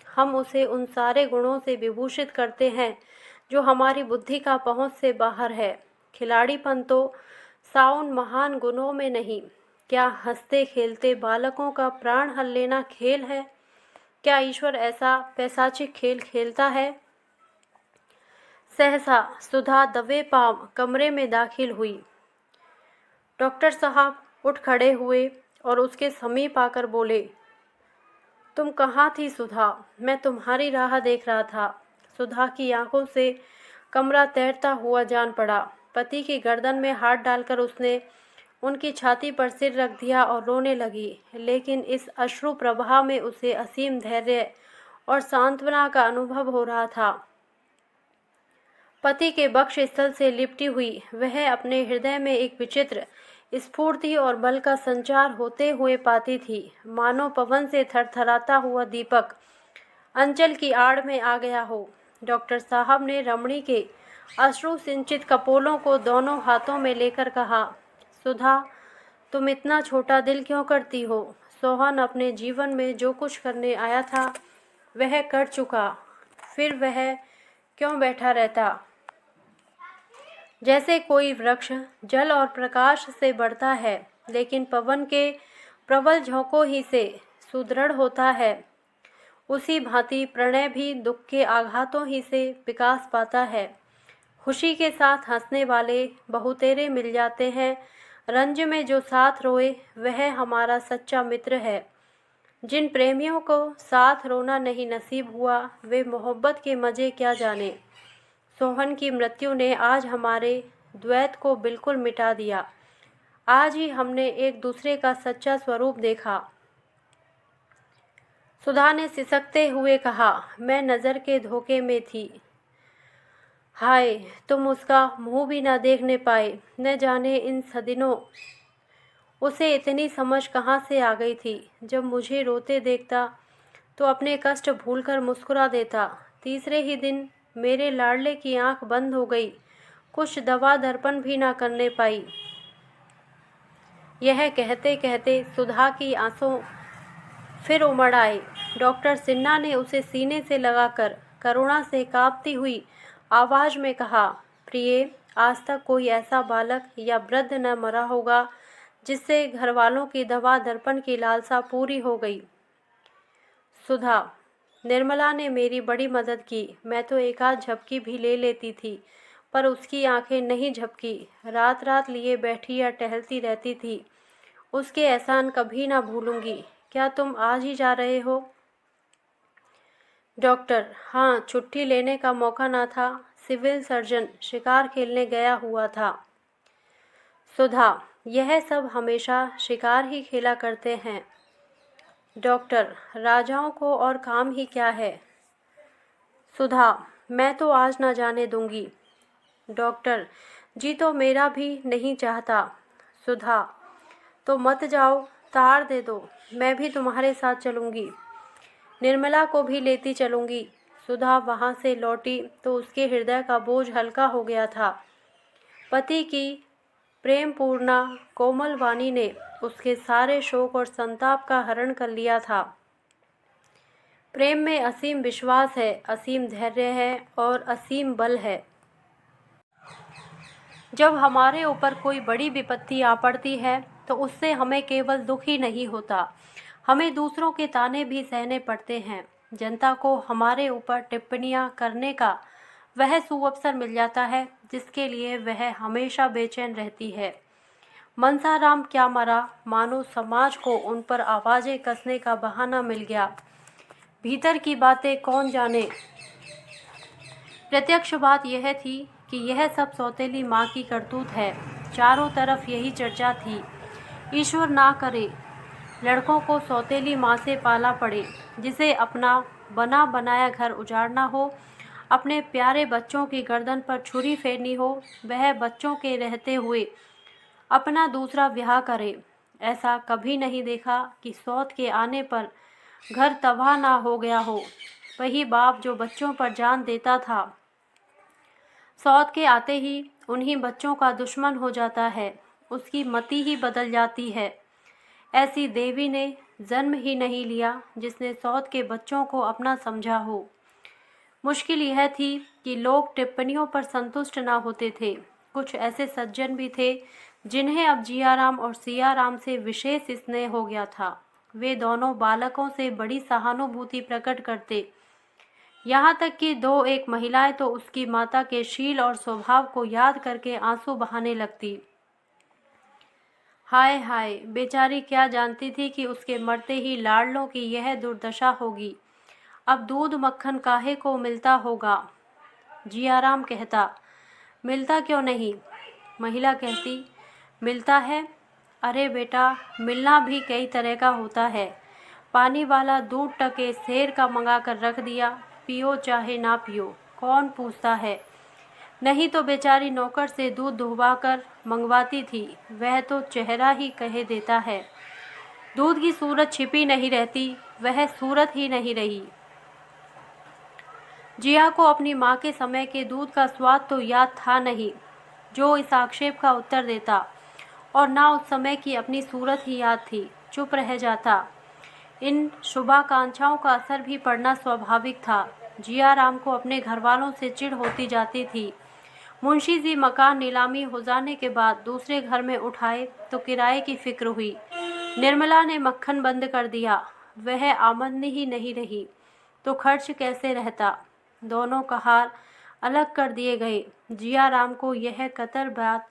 A: हम उसे उन सारे गुणों से विभूषित करते हैं जो हमारी बुद्धि का पहुँच से बाहर है। खिलाड़ीपन तो साउन महान गुणों में नहीं। क्या हंसते खेलते बालकों का प्राण हल लेना खेल है? क्या ईश्वर ऐसा पैशाचिक खेल खेलता है? सहसा सुधा दबे पांव कमरे में दाखिल हुई। डॉक्टर साहब उठ खड़े हुए और उसके समीप आकर बोले, तुम कहाँ थी सुधा? मैं तुम्हारी राह देख रहा था। सुधा की आंखों से कमरा तैरता हुआ जान पड़ा। पति की गर्दन में हाथ डालकर उसने उनकी छाती पर सिर रख दिया और रोने लगी, लेकिन इस अश्रु प्रवाह में उसे असीम धैर्य और सांत्वना का अनुभव हो रहा था। पति के वक्ष स्थल से लिपटी हुई वह अपने हृदय में एक विचित्र स्फूर्ति और बल का संचार होते हुए पाती थी, मानो पवन से थरथराता हुआ दीपक अंचल की आड़ में आ गया हो। डॉक्टर साहब ने रमणी के अश्रु सिंचित कपोलों को दोनों हाथों में लेकर कहा, सुधा, तुम इतना छोटा दिल क्यों करती हो? सोहन अपने जीवन में जो कुछ करने आया था वह कर चुका, फिर वह क्यों बैठा रहता? जैसे कोई वृक्ष जल और प्रकाश से बढ़ता है, लेकिन पवन के प्रबल झोंकों ही से सुदृढ़ होता है, उसी भांति प्रणय भी दुख के आघातों ही से विकास पाता है। खुशी के साथ हंसने वाले बहुतेरे मिल जाते हैं, रंज में जो साथ रोए वह हमारा सच्चा मित्र है। जिन प्रेमियों को साथ रोना नहीं नसीब हुआ वे मोहब्बत के मज़े क्या जाने। सोहन की मृत्यु ने आज हमारे द्वैत को बिल्कुल मिटा दिया। आज ही हमने एक दूसरे का सच्चा स्वरूप देखा। सुधा ने सिसकते हुए कहा, मैं नज़र के धोखे में थी। हाय, तुम उसका मुंह भी न देखने पाए। न जाने इन सदिनों उसे इतनी समझ कहाँ से आ गई थी। जब मुझे रोते देखता तो अपने कष्ट भूलकर मुस्कुरा देता। तीसरे ही दिन मेरे लाडले की आंख बंद हो गई, कुछ दवा दर्पण भी ना करने पाई। यह कहते कहते सुधा की आंसू फिर उमड़ आए। डॉक्टर सिन्हा ने उसे सीने से लगाकर करुणा से कांपती हुई आवाज़ में कहा, प्रिय, आज तक कोई ऐसा बालक या वृद्ध न मरा होगा जिससे घर वालों की दवा दर्पण की लालसा पूरी हो गई। सुधा, निर्मला ने मेरी बड़ी मदद की। मैं तो एक आध झपकी भी ले लेती थी, पर उसकी आंखें नहीं झपकी। रात रात लिए बैठी या टहलती रहती थी। उसके एहसान कभी ना भूलूंगी। क्या तुम आज ही जा रहे हो? डॉक्टर, हाँ, छुट्टी लेने का मौका ना था। सिविल सर्जन शिकार खेलने गया हुआ था। सुधा, यह सब हमेशा शिकार ही खेला करते हैं। डॉक्टर, राजाओं को और काम ही क्या है। सुधा, मैं तो आज ना जाने दूंगी। डॉक्टर, जी तो मेरा भी नहीं चाहता। सुधा, तो मत जाओ, तार दे दो, मैं भी तुम्हारे साथ चलूंगी। निर्मला को भी लेती चलूंगी। सुधा वहाँ से लौटी तो उसके हृदय का बोझ हल्का हो गया था। पति की प्रेमपूर्णा कोमल वाणी ने उसके सारे शोक और संताप का हरण कर लिया था। प्रेम में असीम विश्वास है, असीम धैर्य है और असीम बल है। जब हमारे ऊपर कोई बड़ी विपत्ति आ पड़ती है तो उससे हमें केवल दुख ही नहीं होता, हमें दूसरों के ताने भी सहने पड़ते हैं। जनता को हमारे ऊपर टिप्पणियां करने का वह सुअवसर मिल जाता है जिसके लिए वह हमेशा बेचैन रहती है। मनसाराम क्या मरा, मानो समाज को उन पर आवाज़ें कसने का बहाना मिल गया। भीतर की बातें कौन जाने। प्रत्यक्ष बात यह थी कि यह सब सौतेली माँ की करतूत है। चारों तरफ यही चर्चा थी। ईश्वर ना करे लड़कों को सौतेली माँ से पाला पड़े, जिसे अपना बना बनाया घर उजाड़ना हो, अपने प्यारे बच्चों की गर्दन पर छुरी फेरनी हो, वह बच्चों के रहते हुए अपना दूसरा ब्याह करे। ऐसा कभी नहीं देखा कि सौत के आने पर घर तबाह ना हो गया हो। वही बाप जो बच्चों पर जान देता था, सौत के आते ही उन्हीं बच्चों का दुश्मन हो जाता है, उसकी मति ही बदल जाती है। ऐसी देवी ने जन्म ही नहीं लिया जिसने सौत के बच्चों को अपना समझा हो। मुश्किल यह थी कि लोग टिप्पणियों पर संतुष्ट ना होते थे। कुछ ऐसे सज्जन भी थे जिन्हें अब जियाराम और सियाराम से विशेष स्नेह हो गया था। वे दोनों बालकों से बड़ी सहानुभूति प्रकट करते, यहाँ तक कि दो एक महिलाएं तो उसकी माता के शील और स्वभाव को याद करके आंसू बहाने लगती। हाय हाय, बेचारी क्या जानती थी कि उसके मरते ही लाडलों की यह दुर्दशा होगी। अब दूध मक्खन काहे को मिलता होगा। जियाराम कहता, मिलता क्यों नहीं। महिला कहती, मिलता है। अरे बेटा, मिलना भी कई तरह का होता है। पानी वाला दूध टके शेर का मंगा कर रख दिया, पियो चाहे ना पियो, कौन पूछता है। नहीं तो बेचारी नौकर से दूध दुहवा कर मंगवाती थी, वह तो चेहरा ही कह देता है। दूध की सूरत छिपी नहीं रहती, वह सूरत ही नहीं रही। जिया को अपनी माँ के समय के दूध का स्वाद तो याद था नहीं, जो इस आक्षेप का उत्तर देता, और ना उस समय की अपनी सूरत ही याद थी। चुप रह जाता। इन शुभाकांक्षाओं का असर भी पड़ना स्वाभाविक था। जियाराम को अपने घरवालों से चिढ़ होती जाती थी। मुंशी जी मकान नीलामी हो जाने के बाद दूसरे घर में उठाए तो किराए की फिक्र हुई। निर्मला ने मक्खन बंद कर दिया, वह आमदनी ही नहीं रही तो खर्च कैसे रहता। दोनों का हार अलग कर दिए गए। जियाराम को यह कतर बात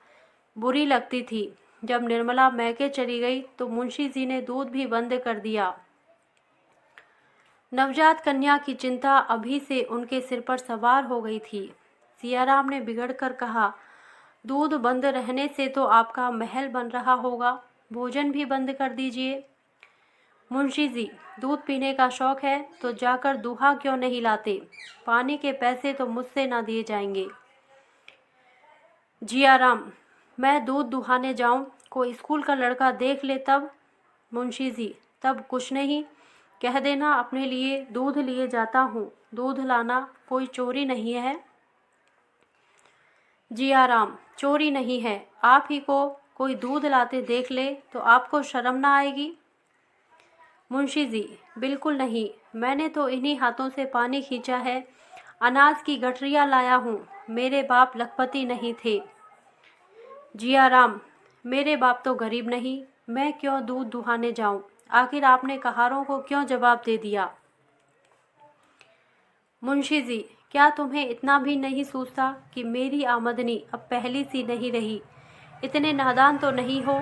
A: बुरी लगती थी। जब निर्मला मैके चली गई तो मुंशी जी ने दूध भी बंद कर दिया। नवजात कन्या की चिंता अभी से उनके सिर पर सवार हो गई थी। सियाराम ने बिगड़कर कहा, दूध बंद रहने से तो आपका महल बन रहा होगा, भोजन भी बंद कर दीजिए। मुंशी जी, दूध पीने का शौक है तो जाकर दूहा क्यों नहीं लाते, पानी के पैसे तो मुझसे ना दिए जाएंगे। जियाराम, मैं दूध दुहाने जाऊं, कोई स्कूल का लड़का देख ले तब। मुंशी जी, तब कुछ नहीं, कह देना अपने लिए दूध लिए जाता हूँ, दूध लाना कोई चोरी नहीं है। जियाराम, चोरी नहीं है, आप ही को कोई दूध लाते देख ले तो आपको शर्म ना आएगी। मुंशी जी, बिल्कुल नहीं, मैंने तो इन्हीं हाथों से पानी खींचा है, अनाज की गठरियाँ लाया हूँ, मेरे बाप लखपति नहीं थे। जियाराम, मेरे बाप तो गरीब नहीं, मैं क्यों दूध दुहाने जाऊं, आखिर आपने कहारों को क्यों जवाब दे दिया। मुंशी जी, क्या तुम्हें इतना भी नहीं सूझता कि मेरी आमदनी अब पहली सी नहीं रही, इतने नादान तो नहीं हो।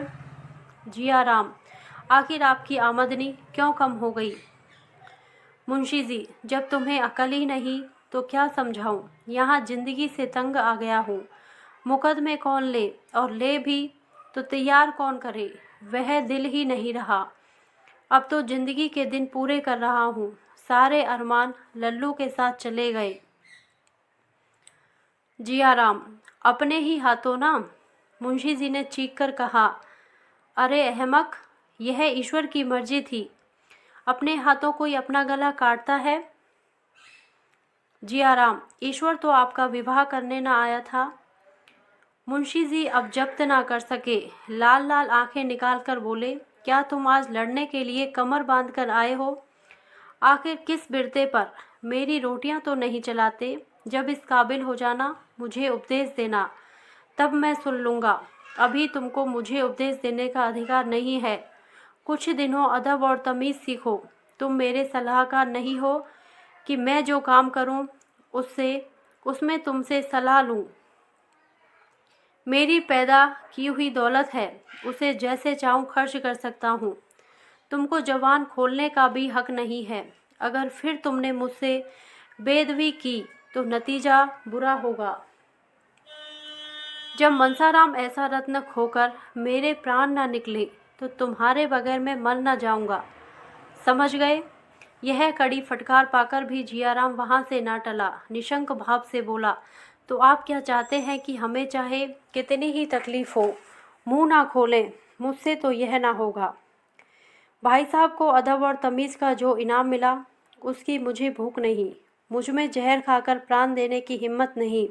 A: जियाराम, आखिर आपकी आमदनी क्यों कम हो गई। मुंशी जी, जब तुम्हें अकल ही नहीं तो क्या समझाऊं, यहाँ जिंदगी से तंग आ गया हूँ, मुकदमे कौन ले, और ले भी तो तैयार कौन करे, वह दिल ही नहीं रहा। अब तो जिंदगी के दिन पूरे कर रहा हूँ, सारे अरमान लल्लू के साथ चले गए। जियाराम, अपने ही हाथों ना। मुंशी जी ने चीख कर कहा, अरे अहमक, यह ईश्वर की मर्जी थी, अपने हाथों कोई अपना गला काटता है। जियाराम, ईश्वर तो आपका विवाह करने ना आया था। मुंशी जी अब जब्त ना कर सके, लाल लाल आंखें निकाल कर बोले, क्या तुम आज लड़ने के लिए कमर बांध कर आए हो। आखिर किस बिरते पर, मेरी रोटियां तो नहीं चलाते, जब इस काबिल हो जाना मुझे उपदेश देना, तब मैं सुन लूँगा, अभी तुमको मुझे उपदेश देने का अधिकार नहीं है। कुछ दिनों अदब और तमीज़ सीखो, तुम मेरे सलाहकार नहीं हो कि मैं जो काम करूं उसमें तुमसे सलाह लूं। मेरी पैदा की हुई दौलत है, उसे जैसे चाहूं खर्च कर सकता हूं। तुमको जबान खोलने का भी हक नहीं है। अगर फिर तुमने मुझसे बेदबी की तो नतीजा बुरा होगा। जब मनसाराम ऐसा रत्न खोकर मेरे प्राण न निकले तो तुम्हारे बगैर मैं मर न जाऊंगा, समझ गए। यह कड़ी फटकार पाकर भी जियाराम वहां से ना टला। निशंक भाव से बोला, तो आप क्या चाहते हैं कि हमें चाहे कितनी ही तकलीफ हो मुंह ना खोलें? मुझसे तो यह ना होगा। भाई साहब को अदब और तमीज़ का जो इनाम मिला उसकी मुझे भूख नहीं, मुझ में जहर खाकर प्राण देने की हिम्मत नहीं।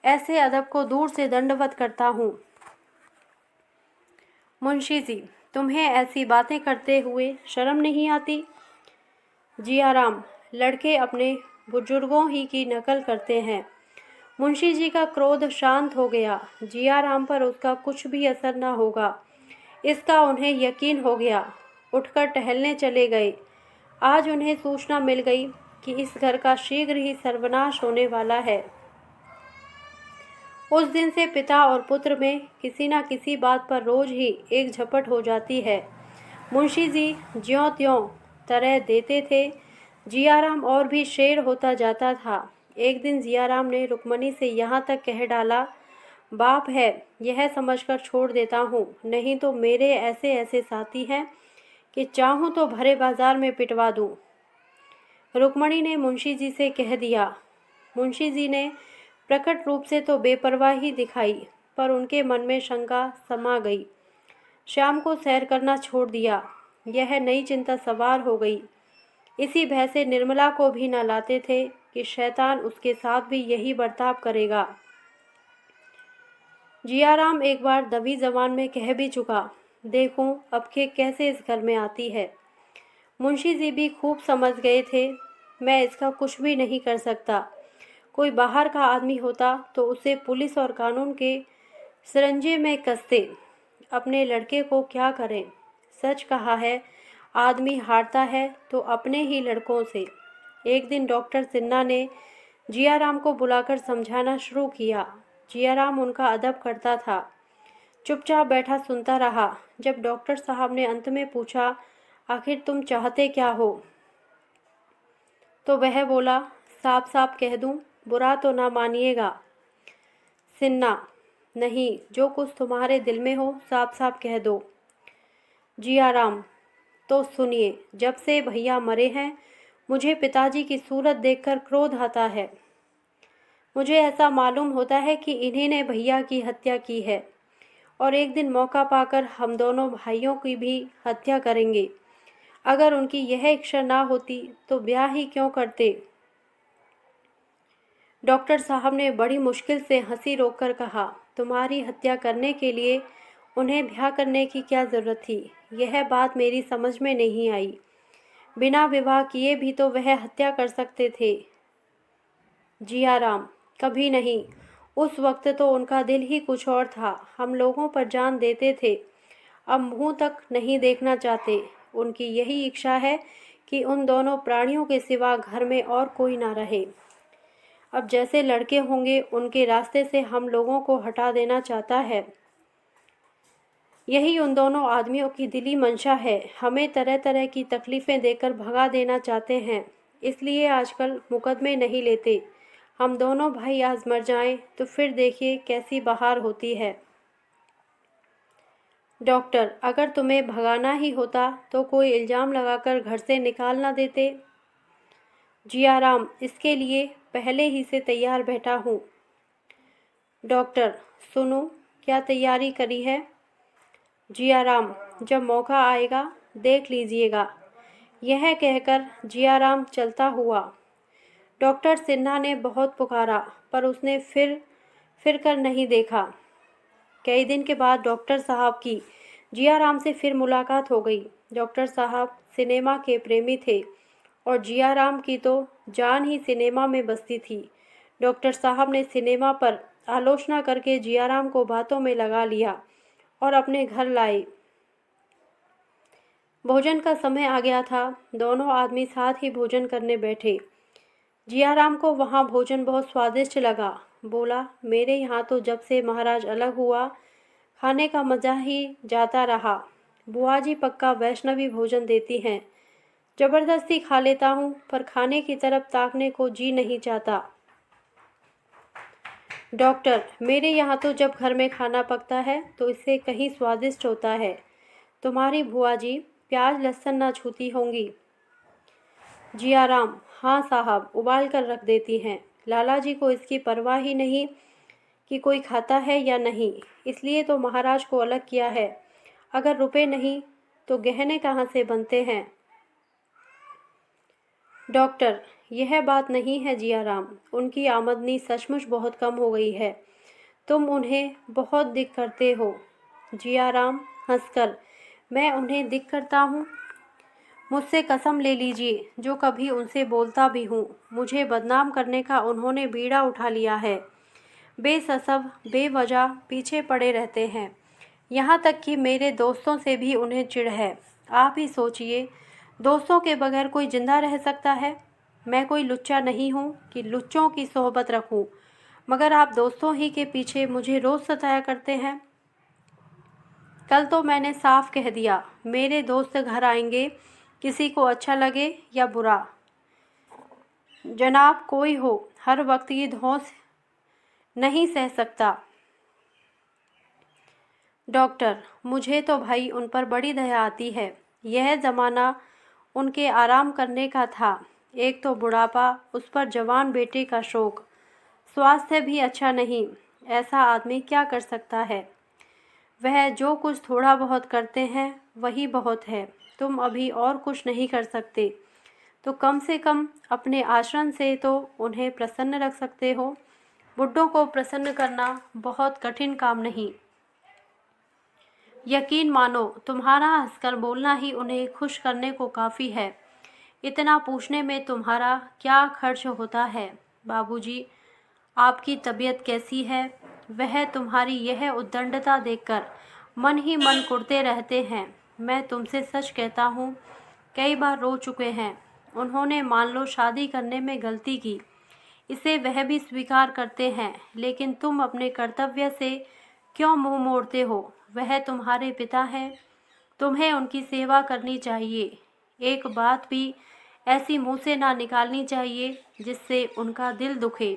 A: ऐसे अदब को दूर से दंडवत करता हूँ। मुंशी जी, तुम्हें ऐसी बातें करते हुए शर्म नहीं आती? जियाराम, लड़के अपने बुजुर्गों ही की नकल करते हैं। मुंशी जी का क्रोध शांत हो गया। जियाराम पर उसका कुछ भी असर न होगा, इसका उन्हें यकीन हो गया। उठकर टहलने चले गए। आज उन्हें सूचना मिल गई कि इस घर का शीघ्र ही सर्वनाश होने वाला है। उस दिन से पिता और पुत्र में किसी न किसी बात पर रोज ही एक झपट हो जाती है। मुंशी जी ज्यों त्यों तरह देते थे। जियाराम और भी शेर होता जाता था। एक दिन जियाराम ने रुक्मणी से यहाँ तक कह डाला, बाप है यह समझकर छोड़ देता हूँ, नहीं तो मेरे ऐसे ऐसे साथी हैं कि चाहूँ तो भरे बाजार में पिटवा दूँ। रुक्मणी ने मुंशी जी से कह दिया। मुंशी जी ने प्रकट रूप से तो बेपरवाही दिखाई, पर उनके मन में शंका समा गई। शाम को सैर करना छोड़ दिया। यह नई चिंता सवार हो गई। इसी भय से निर्मला को भी न लाते थे कि शैतान उसके साथ भी यही बर्ताव करेगा। जियाराम एक बार दबी जबान में कह भी चुका, देखूं अब के कैसे इस घर में आती है। मुंशी जी भी खूब समझ गए थे, मैं इसका कुछ भी नहीं कर सकता। कोई बाहर का आदमी होता तो उसे पुलिस और कानून के सिरंजे में कसते। अपने लड़के को क्या करें? सच कहा है, आदमी हारता है तो अपने ही लड़कों से। एक दिन डॉक्टर सिन्हा ने जियाराम को बुलाकर समझाना शुरू किया। जियाराम उनका अदब करता था, चुपचाप बैठा सुनता रहा। जब डॉक्टर साहब ने अंत में पूछा, आखिर तुम चाहते क्या हो? तो वह बोला, साफ साफ कह दूं, बुरा तो ना मानिएगा। सिन्हा, नहीं, जो कुछ तुम्हारे दिल में हो साफ साफ कह दो। जियाराम, तो सुनिए, जब से भैया मरे हैं मुझे पिताजी की सूरत देखकर क्रोध आता है। मुझे ऐसा मालूम होता है कि इन्हीं ने भैया की हत्या की है और एक दिन मौका पाकर हम दोनों भाइयों की भी हत्या करेंगे। अगर उनकी यह इच्छा ना होती तो ब्याह ही क्यों करते? डॉक्टर साहब ने बड़ी मुश्किल से हंसी रोककर कहा, तुम्हारी हत्या करने के लिए उन्हें ब्याह करने की क्या ज़रूरत थी? यह बात मेरी समझ में नहीं आई। बिना विवाह किए भी तो वह हत्या कर सकते थे। जियाराम, कभी नहीं। उस वक्त तो उनका दिल ही कुछ और था। हम लोगों पर जान देते थे, अब मुंह तक नहीं देखना चाहते। उनकी यही इच्छा है कि उन दोनों प्राणियों के सिवा घर में और कोई ना रहे। अब जैसे लड़के होंगे उनके रास्ते से हम लोगों को हटा देना चाहता है। यही उन दोनों आदमियों की दिली मंशा है। हमें तरह तरह की तकलीफ़ें देकर भगा देना चाहते हैं, इसलिए आजकल मुकदमे नहीं लेते। हम दोनों भाई आज मर जाएं तो फिर देखिए कैसी बहार होती है। डॉक्टर, अगर तुम्हें भगाना ही होता तो कोई इल्ज़ाम लगाकर घर से निकाल ना देते? जियाराम, इसके लिए पहले ही से तैयार बैठा हूँ। डॉक्टर, सुनो, क्या तैयारी करी है? जियाराम, जब मौका आएगा देख लीजिएगा। यह कहकर जियाराम चलता हुआ। डॉक्टर सिन्हा ने बहुत पुकारा पर उसने फिर कर नहीं देखा। कई दिन के बाद डॉक्टर साहब की जियाराम से फिर मुलाकात हो गई। डॉक्टर साहब सिनेमा के प्रेमी थे और जियाराम की तो जान ही सिनेमा में बसती थी। डॉक्टर साहब ने सिनेमा पर आलोचना करके जियाराम को बातों में लगा लिया और अपने घर लाए। भोजन का समय आ गया था। दोनों आदमी साथ ही भोजन करने बैठे। जियाराम को वहाँ भोजन बहुत स्वादिष्ट लगा। बोला, मेरे यहाँ तो जब से महाराज अलग हुआ खाने का मज़ा ही जाता रहा। बुआ जी पक्का वैष्णवी भोजन देती हैं, जबरदस्ती खा लेता हूँ, पर खाने की तरफ ताकने को जी नहीं चाहता। डॉक्टर, मेरे यहाँ तो जब घर में खाना पकता है तो इससे कहीं स्वादिष्ट होता है। तुम्हारी बुआ जी प्याज लहसुन ना छूती होंगी। जियाराम, हाँ साहब, उबाल कर रख देती हैं। लाला जी को इसकी परवाह ही नहीं कि कोई खाता है या नहीं, इसलिए तो महाराज को अलग किया है। अगर रुपए नहीं तो गहने कहाँ से बनते हैं। डॉक्टर, यह बात नहीं है जियाराम, उनकी आमदनी सचमुच बहुत कम हो गई है। तुम उन्हें बहुत दिक करते हो। जियाराम हंसकर, मैं उन्हें दिक करता हूँ? मुझसे कसम ले लीजिए, जो कभी उनसे बोलता भी हूँ, मुझे बदनाम करने का उन्होंने बीड़ा उठा लिया है। बेससब बेवजह पीछे पड़े रहते हैं। यहाँ तक कि मेरे दोस्तों से भी उन्हें चिढ़ है। आप ही सोचिए, दोस्तों के बगैर कोई जिंदा रह सकता है? मैं कोई लुच्चा नहीं हूँ कि लुच्चों की सोहबत रखूँ, मगर आप दोस्तों ही के पीछे मुझे रोज़ सताया करते हैं। कल तो मैंने साफ कह दिया, मेरे दोस्त घर आएंगे, किसी को अच्छा लगे या बुरा। जनाब कोई हो, हर वक्त ये धौंस नहीं सह सकता। डॉक्टर, मुझे तो भाई उन पर बड़ी दया आती है। यह ज़माना उनके आराम करने का था। एक तो बुढ़ापा, उस पर जवान बेटे का शोक, स्वास्थ्य भी अच्छा नहीं। ऐसा आदमी क्या कर सकता है? वह जो कुछ थोड़ा बहुत करते हैं वही बहुत है। तुम अभी और कुछ नहीं कर सकते तो कम से कम अपने आचरण से तो उन्हें प्रसन्न रख सकते हो। बुड्ढों को प्रसन्न करना बहुत कठिन काम नहीं। यकीन मानो, तुम्हारा हंसकर बोलना ही उन्हें खुश करने को काफ़ी है। इतना पूछने में तुम्हारा क्या खर्च होता है? बाबूजी, आपकी तबीयत कैसी है? वह तुम्हारी यह उद्दंडता देखकर मन ही मन कुढ़ते रहते हैं। मैं तुमसे सच कहता हूँ, कई बार रो चुके हैं। उन्होंने मान लो शादी करने में गलती की, इसे वह भी स्वीकार करते हैं, लेकिन तुम अपने कर्तव्य से क्यों मुंह मोड़ते हो? वह तुम्हारे पिता हैं, तुम्हें उनकी सेवा करनी चाहिए। एक बात भी ऐसी मुंह से ना निकालनी चाहिए जिससे उनका दिल दुखे।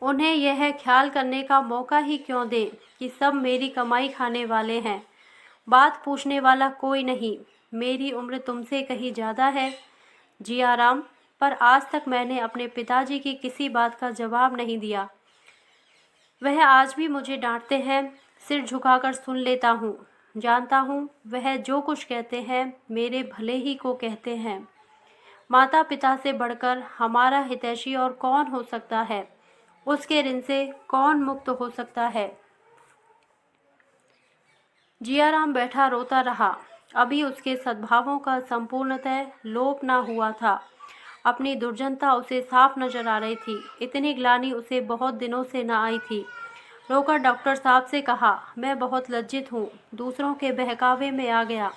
A: उन्हें यह ख्याल करने का मौका ही क्यों दे कि सब मेरी कमाई खाने वाले हैं, बात पूछने वाला कोई नहीं। मेरी उम्र तुमसे कहीं ज़्यादा है जियाराम, पर आज तक मैंने अपने पिताजी की किसी बात का जवाब नहीं दिया। वह आज भी मुझे डांटते हैं, सिर झुकाकर सुन लेता हूँ। जानता हूँ वह जो कुछ कहते हैं मेरे भले ही को कहते हैं। माता पिता से बढ़कर हमारा हितैषी और कौन हो सकता है? उसके ऋण से कौन मुक्त हो सकता है? जियाराम बैठा रोता रहा। अभी उसके सद्भावों का संपूर्णतः लोप ना हुआ था। अपनी दुर्जनता उसे साफ नजर आ रही थी। इतनी ग्लानि उसे बहुत दिनों से न आई थी। रोकर डॉक्टर साहब से कहा, मैं बहुत लज्जित हूँ, दूसरों के बहकावे में आ गया।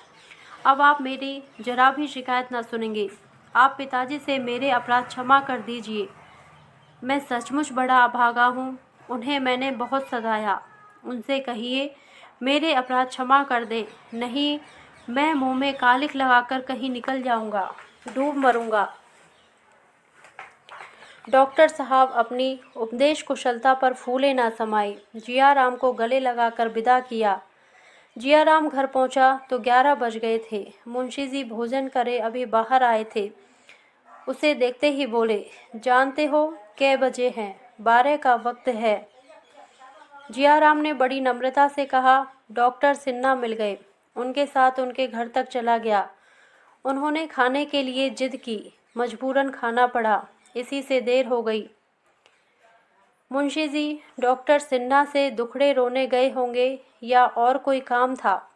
A: अब आप मेरी जरा भी शिकायत न सुनेंगे। आप पिताजी से मेरे अपराध क्षमा कर दीजिए। मैं सचमुच बड़ा अभागा हूँ, उन्हें मैंने बहुत सताया। उनसे कहिए मेरे अपराध क्षमा कर दे, नहीं मैं मुंह में कालिख लगाकर कहीं निकल जाऊंगा, डूब मरूंगा। डॉक्टर साहब अपनी उपदेश कुशलता पर फूले ना समाये। जियाराम को गले लगाकर विदा किया। जियाराम घर पहुंचा तो 11 बज गए थे। मुंशी जी भोजन करे अभी बाहर आए थे। उसे देखते ही बोले, जानते हो कै बजे हैं? 12 का वक्त है। जियाराम ने बड़ी नम्रता से कहा, डॉक्टर सिन्हा मिल गए, उनके साथ उनके घर तक चला गया। उन्होंने खाने के लिए जिद की, मजबूरन खाना पड़ा, इसी से देर हो गई। मुंशी जी डॉक्टर सिन्हा से दुखड़े रोने गए होंगे या और कोई काम था?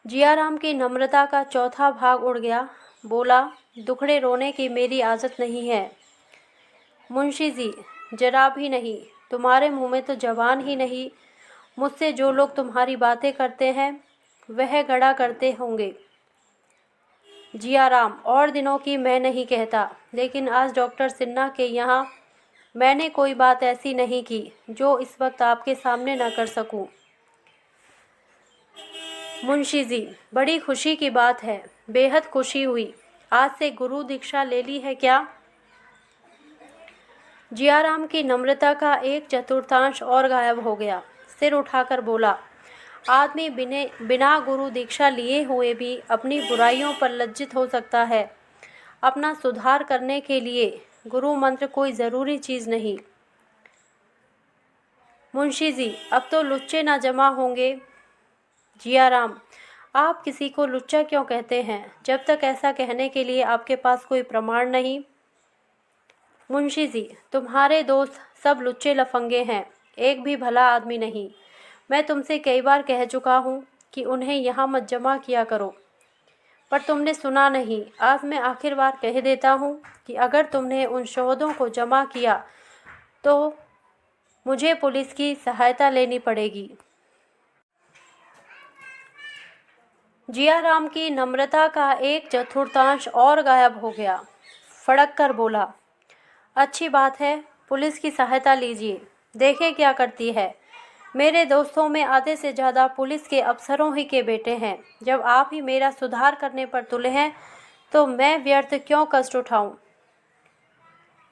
A: जियाराम की नम्रता का चौथा भाग उड़ गया। बोला, दुखड़े रोने की मेरी आदत नहीं है मुंशी जी, जरा भी नहीं। तुम्हारे मुंह में तो जबान ही नहीं। मुझसे जो लोग तुम्हारी बातें करते हैं वह गड़ा करते होंगे। जियाराम, और दिनों की मैं नहीं कहता, लेकिन आज डॉक्टर सिन्हा के यहाँ मैंने कोई बात ऐसी नहीं की जो इस वक्त आपके सामने न कर सकूं। मुंशी जी, बड़ी खुशी की बात है, बेहद खुशी हुई। आज से गुरु दीक्षा ले ली है क्या? जियाराम की नम्रता का एक चतुर्थांश और गायब हो गया। सिर उठाकर बोला, आदमी बिना गुरु दीक्षा लिए हुए भी अपनी बुराइयों पर लज्जित हो सकता है। अपना सुधार करने के लिए गुरु मंत्र कोई ज़रूरी चीज़ नहीं। मुंशी जी, अब तो लुच्चे ना जमा होंगे। जियाराम, आप किसी को लुच्चा क्यों कहते हैं, जब तक ऐसा कहने के लिए आपके पास कोई प्रमाण नहीं। मुंशी जी, तुम्हारे दोस्त सब लुच्चे लफंगे हैं, एक भी भला आदमी नहीं। मैं तुमसे कई बार कह चुका हूँ कि उन्हें यहाँ मत जमा किया करो, पर तुमने सुना नहीं। आज मैं आखिर बार कह देता हूँ कि अगर तुमने उन शोधों को जमा किया तो मुझे पुलिस की सहायता लेनी पड़ेगी। जियाराम की नम्रता का एक चतुर्थांश और गायब हो गया। फड़क कर बोला, अच्छी बात है, पुलिस की सहायता लीजिए, देखें क्या करती है। मेरे दोस्तों में आधे से ज़्यादा पुलिस के अफसरों ही के बेटे हैं। जब आप ही मेरा सुधार करने पर तुले हैं तो मैं व्यर्थ क्यों कष्ट उठाऊं।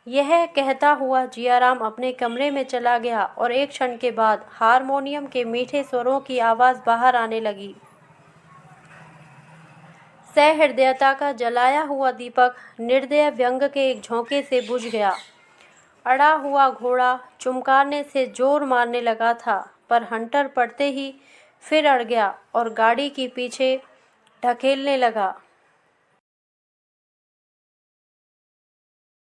A: यह कहता हुआ जियाराम अपने कमरे में चला गया और एक क्षण के बाद हारमोनियम के मीठे स्वरों की आवाज़ बाहर आने लगी। सहृदयता का जलाया हुआ दीपक निर्दय व्यंग के एक झोंके से बुझ गया। अड़ा हुआ घोड़ा चुमकारने से जोर मारने लगा था, पर हंटर पड़ते ही फिर अड़ गया और गाड़ी के पीछे ढकेलने लगा।